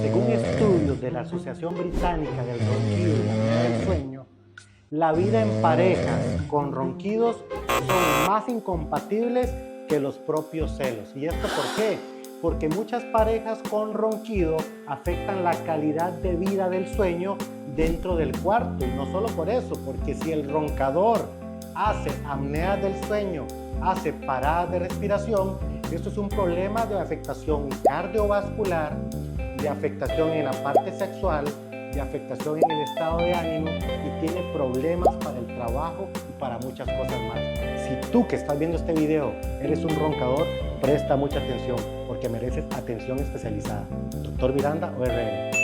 Según estudios de la Asociación Británica del Ronquido y la Apnea del Sueño, la vida en parejas con ronquidos son más incompatibles que los propios celos. ¿Y esto por qué? Porque muchas parejas con ronquido afectan la calidad de vida del sueño dentro del cuarto. Y no solo por eso, porque si el roncador hace apnea del sueño, hace paradas de respiración, esto es un problema de afectación cardiovascular, de afectación en la parte sexual, de afectación en el estado de ánimo y tiene problemas para el trabajo y para muchas cosas más. Si tú que estás viendo este video eres un roncador, presta mucha atención porque mereces atención especializada. Dr. Miranda, ORL.